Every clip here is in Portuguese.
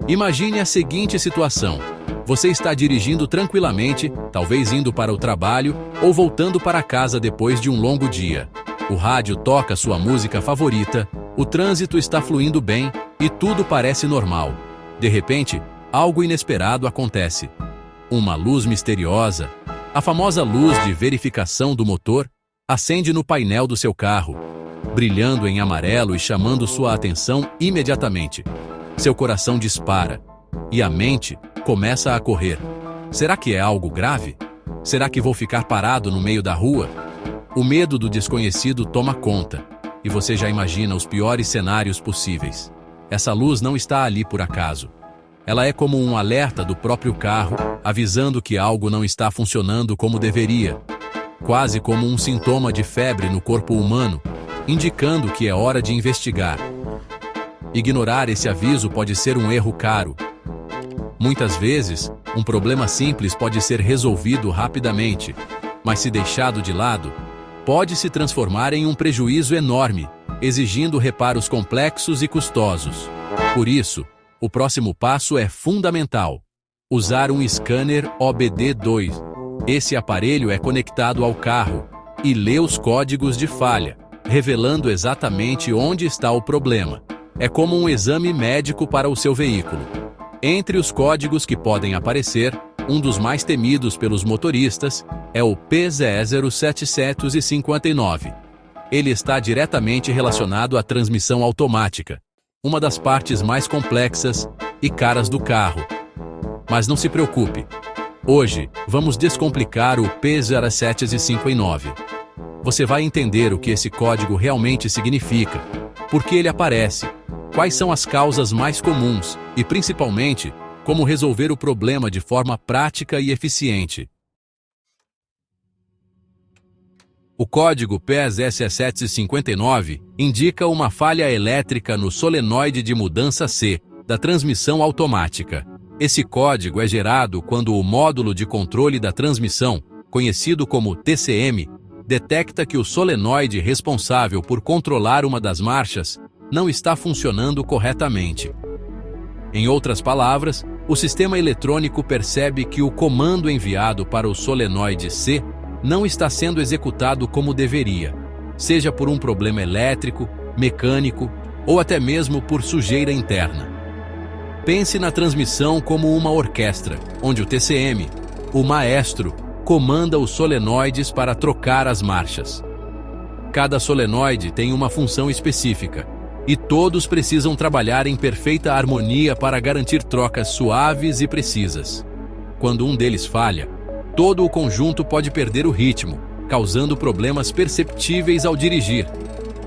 Imagine a seguinte situação. Você está dirigindo tranquilamente, talvez indo para o trabalho ou voltando para casa depois de um longo dia. O rádio toca sua música favorita, o trânsito está fluindo bem e tudo parece normal. De repente, algo inesperado acontece. Uma luz misteriosa, a famosa luz de verificação do motor, acende no painel do seu carro, brilhando em amarelo e chamando sua atenção imediatamente. Seu coração dispara e a mente começa a correr. Será que é algo grave? Será que vou ficar parado no meio da rua? O medo do desconhecido toma conta e você já imagina os piores cenários possíveis. Essa luz não está ali por acaso. Ela é como um alerta do próprio carro, avisando que algo não está funcionando como deveria. Quase como um sintoma de febre no corpo humano, indicando que é hora de investigar. Ignorar esse aviso pode ser um erro caro. Muitas vezes, um problema simples pode ser resolvido rapidamente, mas se deixado de lado, pode se transformar em um prejuízo enorme, exigindo reparos complexos e custosos. Por isso, o próximo passo é fundamental: usar um scanner OBD2. Esse aparelho é conectado ao carro e lê os códigos de falha, revelando exatamente onde está o problema. É como um exame médico para o seu veículo. Entre os códigos que podem aparecer, um dos mais temidos pelos motoristas é o P00759. Ele está diretamente relacionado à transmissão automática, uma das partes mais complexas e caras do carro. Mas não se preocupe. Hoje, vamos descomplicar o P00759. Você vai entender o que esse código realmente significa, por que ele aparece, quais são as causas mais comuns e, principalmente, como resolver o problema de forma prática e eficiente. O código P00759 indica uma falha elétrica no solenoide de mudança C da transmissão automática. Esse código é gerado quando o módulo de controle da transmissão, conhecido como TCM, detecta que o solenoide responsável por controlar uma das marchas não está funcionando corretamente. Em outras palavras, o sistema eletrônico percebe que o comando enviado para o solenoide C não está sendo executado como deveria, seja por um problema elétrico, mecânico ou até mesmo por sujeira interna. Pense na transmissão como uma orquestra, onde o TCM, o maestro, comanda os solenoides para trocar as marchas. Cada solenoide tem uma função específica, e todos precisam trabalhar em perfeita harmonia para garantir trocas suaves e precisas. Quando um deles falha, todo o conjunto pode perder o ritmo, causando problemas perceptíveis ao dirigir.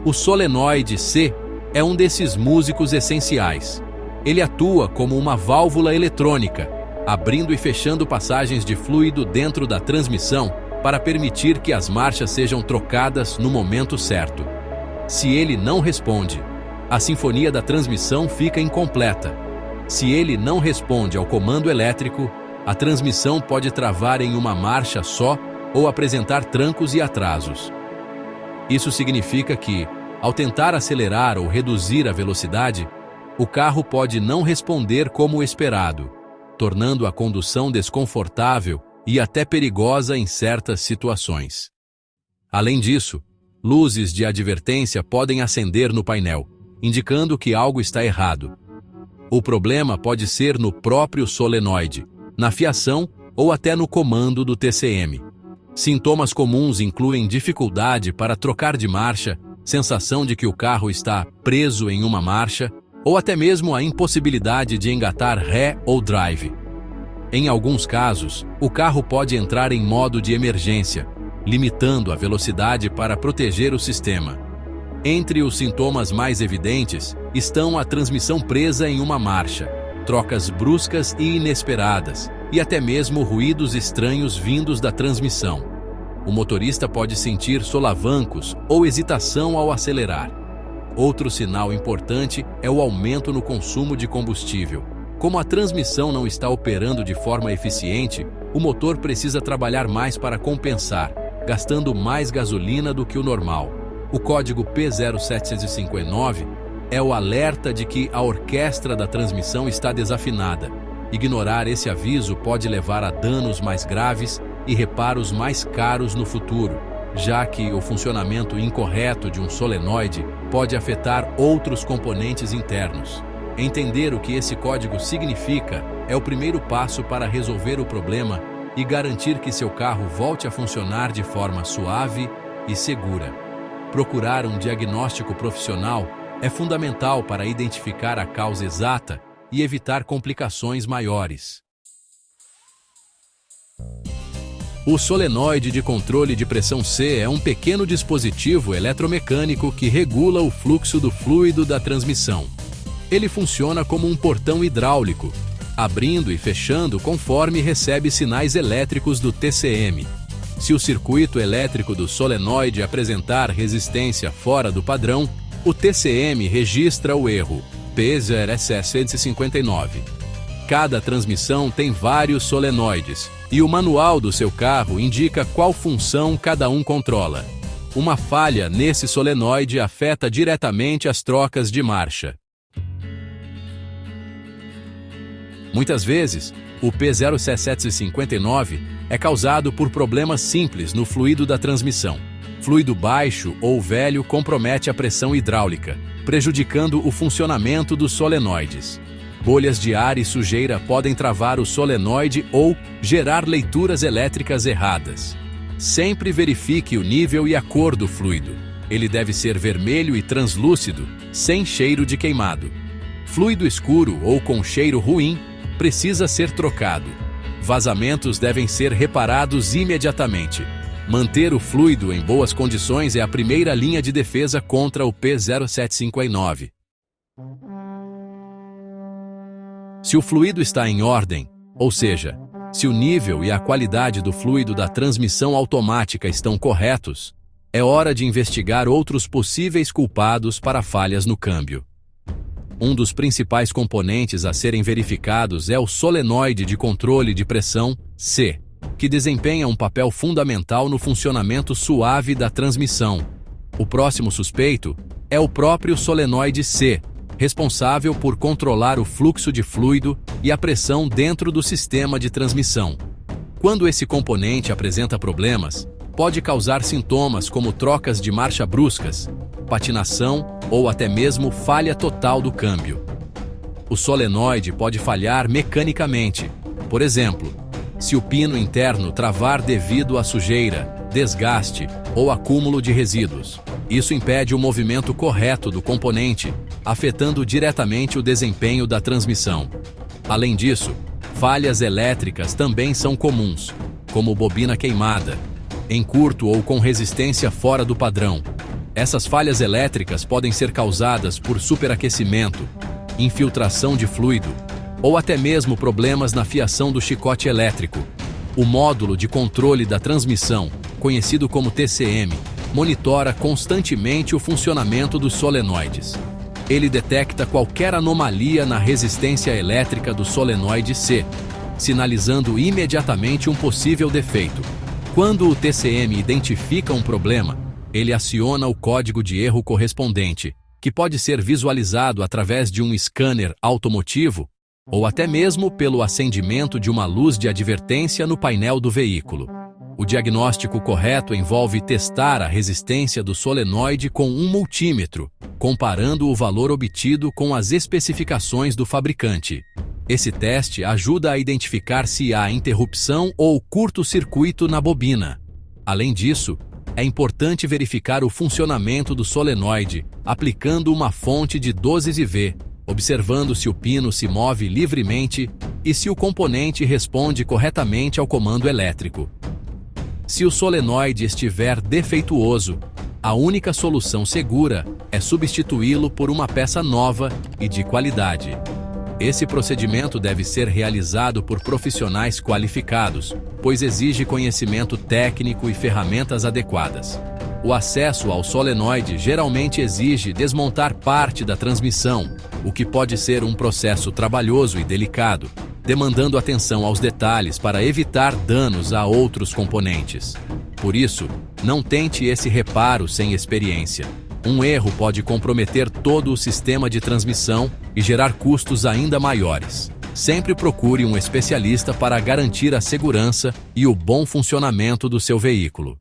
O solenoide C é um desses músicos essenciais. Ele atua como uma válvula eletrônica, abrindo e fechando passagens de fluido dentro da transmissão para permitir que as marchas sejam trocadas no momento certo. Se ele não responde, a sinfonia da transmissão fica incompleta. Se ele não responde ao comando elétrico, a transmissão pode travar em uma marcha só ou apresentar trancos e atrasos. Isso significa que, ao tentar acelerar ou reduzir a velocidade, o carro pode não responder como esperado, tornando a condução desconfortável e até perigosa em certas situações. Além disso, luzes de advertência podem acender no painel, indicando que algo está errado. O problema pode ser no próprio solenoide, na fiação ou até no comando do TCM. Sintomas comuns incluem dificuldade para trocar de marcha, sensação de que o carro está preso em uma marcha, ou até mesmo a impossibilidade de engatar ré ou drive. Em alguns casos, o carro pode entrar em modo de emergência, limitando a velocidade para proteger o sistema. Entre os sintomas mais evidentes estão a transmissão presa em uma marcha, trocas bruscas e inesperadas, e até mesmo ruídos estranhos vindos da transmissão. O motorista pode sentir solavancos ou hesitação ao acelerar. Outro sinal importante é o aumento no consumo de combustível. Como a transmissão não está operando de forma eficiente, o motor precisa trabalhar mais para compensar, gastando mais gasolina do que o normal. O código P0759 é o alerta de que a orquestra da transmissão está desafinada. Ignorar esse aviso pode levar a danos mais graves e reparos mais caros no futuro, já que o funcionamento incorreto de um solenoide pode afetar outros componentes internos. Entender o que esse código significa é o primeiro passo para resolver o problema e garantir que seu carro volte a funcionar de forma suave e segura. Procurar um diagnóstico profissional é fundamental para identificar a causa exata e evitar complicações maiores. O solenoide de controle de pressão C é um pequeno dispositivo eletromecânico que regula o fluxo do fluido da transmissão. Ele funciona como um portão hidráulico, abrindo e fechando conforme recebe sinais elétricos do TCM. Se o circuito elétrico do solenoide apresentar resistência fora do padrão, o TCM registra o erro P0SS159. Cada transmissão tem vários solenoides, e o manual do seu carro indica qual função cada um controla. Uma falha nesse solenoide afeta diretamente as trocas de marcha. Muitas vezes, o P0SS159 é causado por problemas simples no fluido da transmissão. Fluido baixo ou velho compromete a pressão hidráulica, prejudicando o funcionamento dos solenoides. Bolhas de ar e sujeira podem travar o solenoide ou gerar leituras elétricas erradas. Sempre verifique o nível e a cor do fluido. Ele deve ser vermelho e translúcido, sem cheiro de queimado. Fluido escuro ou com cheiro ruim precisa ser trocado. Vazamentos devem ser reparados imediatamente. Manter o fluido em boas condições é a primeira linha de defesa contra o P0759. Se o fluido está em ordem, ou seja, se o nível e a qualidade do fluido da transmissão automática estão corretos, é hora de investigar outros possíveis culpados para falhas no câmbio. Um dos principais componentes a serem verificados é o solenoide de controle de pressão C, que desempenha um papel fundamental no funcionamento suave da transmissão. O próximo suspeito é o próprio solenoide C, responsável por controlar o fluxo de fluido e a pressão dentro do sistema de transmissão. Quando esse componente apresenta problemas, pode causar sintomas como trocas de marcha bruscas, patinação ou até mesmo falha total do câmbio. O solenoide pode falhar mecanicamente. Por exemplo, se o pino interno travar devido à sujeira, desgaste ou acúmulo de resíduos. Isso impede o movimento correto do componente, afetando diretamente o desempenho da transmissão. Além disso, falhas elétricas também são comuns, como bobina queimada, em curto ou com resistência fora do padrão. Essas falhas elétricas podem ser causadas por superaquecimento, infiltração de fluido, ou até mesmo problemas na fiação do chicote elétrico. O módulo de controle da transmissão, conhecido como TCM, monitora constantemente o funcionamento dos solenoides. Ele detecta qualquer anomalia na resistência elétrica do solenoide C, sinalizando imediatamente um possível defeito. Quando o TCM identifica um problema, ele aciona o código de erro correspondente, que pode ser visualizado através de um scanner automotivo ou até mesmo pelo acendimento de uma luz de advertência no painel do veículo. O diagnóstico correto envolve testar a resistência do solenoide com um multímetro, comparando o valor obtido com as especificações do fabricante. Esse teste ajuda a identificar se há interrupção ou curto-circuito na bobina. Além disso, é importante verificar o funcionamento do solenoide aplicando uma fonte de 12V, observando se o pino se move livremente e se o componente responde corretamente ao comando elétrico. Se o solenoide estiver defeituoso, a única solução segura é substituí-lo por uma peça nova e de qualidade. Esse procedimento deve ser realizado por profissionais qualificados, pois exige conhecimento técnico e ferramentas adequadas. O acesso ao solenoide geralmente exige desmontar parte da transmissão, o que pode ser um processo trabalhoso e delicado, demandando atenção aos detalhes para evitar danos a outros componentes. Por isso, não tente esse reparo sem experiência. Um erro pode comprometer todo o sistema de transmissão e gerar custos ainda maiores. Sempre procure um especialista para garantir a segurança e o bom funcionamento do seu veículo.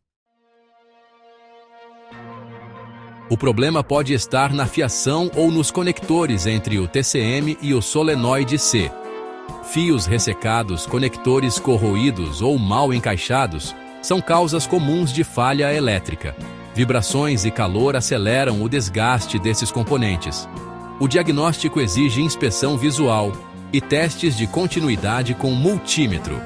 O problema pode estar na fiação ou nos conectores entre o TCM e o solenoide C. Fios ressecados, conectores corroídos ou mal encaixados são causas comuns de falha elétrica. Vibrações e calor aceleram o desgaste desses componentes. O diagnóstico exige inspeção visual e testes de continuidade com multímetro.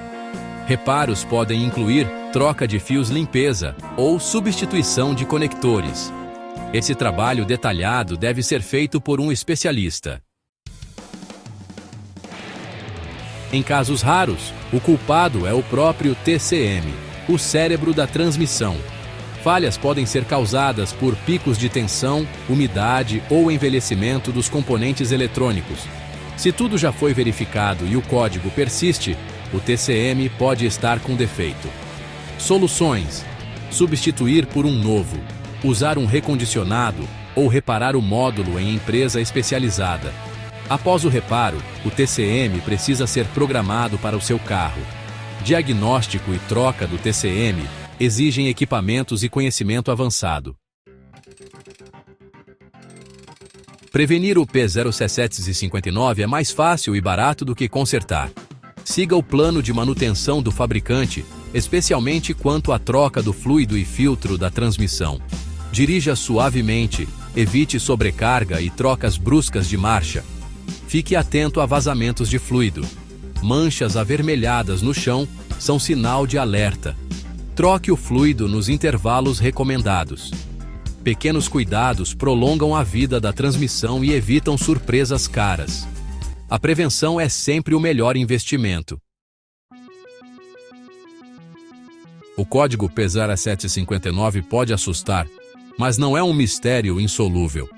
Reparos podem incluir troca de fios limpeza ou substituição de conectores. Esse trabalho detalhado deve ser feito por um especialista. Em casos raros, o culpado é o próprio TCM, o cérebro da transmissão. Falhas podem ser causadas por picos de tensão, umidade ou envelhecimento dos componentes eletrônicos. Se tudo já foi verificado e o código persiste, o TCM pode estar com defeito. Soluções: substituir por um novo, usar um recondicionado ou reparar o módulo em empresa especializada. Após o reparo, o TCM precisa ser programado para o seu carro. Diagnóstico e troca do TCM exigem equipamentos e conhecimento avançado. Prevenir o P0759 é mais fácil e barato do que consertar. Siga o plano de manutenção do fabricante, especialmente quanto à troca do fluido e filtro da transmissão. Dirija suavemente, evite sobrecarga e trocas bruscas de marcha. Fique atento a vazamentos de fluido. Manchas avermelhadas no chão são sinal de alerta. Troque o fluido nos intervalos recomendados. Pequenos cuidados prolongam a vida da transmissão e evitam surpresas caras. A prevenção é sempre o melhor investimento. O código P0759 pode assustar, mas não é um mistério insolúvel.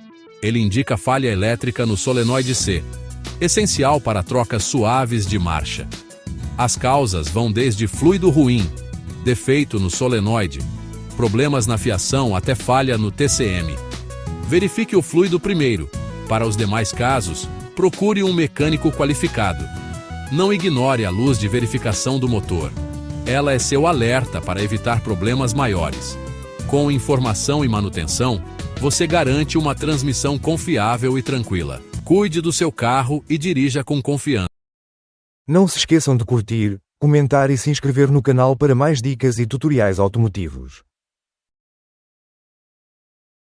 Ele indica falha elétrica no solenoide C, essencial para trocas suaves de marcha. As causas vão desde fluido ruim, defeito no solenoide, problemas na fiação até falha no TCM. Verifique o fluido primeiro. Para os demais casos, procure um mecânico qualificado. Não ignore a luz de verificação do motor. Ela é seu alerta para evitar problemas maiores. Com informação e manutenção, você garante uma transmissão confiável e tranquila. Cuide do seu carro e dirija com confiança. Não se esqueçam de curtir, comentar e se inscrever no canal para mais dicas e tutoriais automotivos.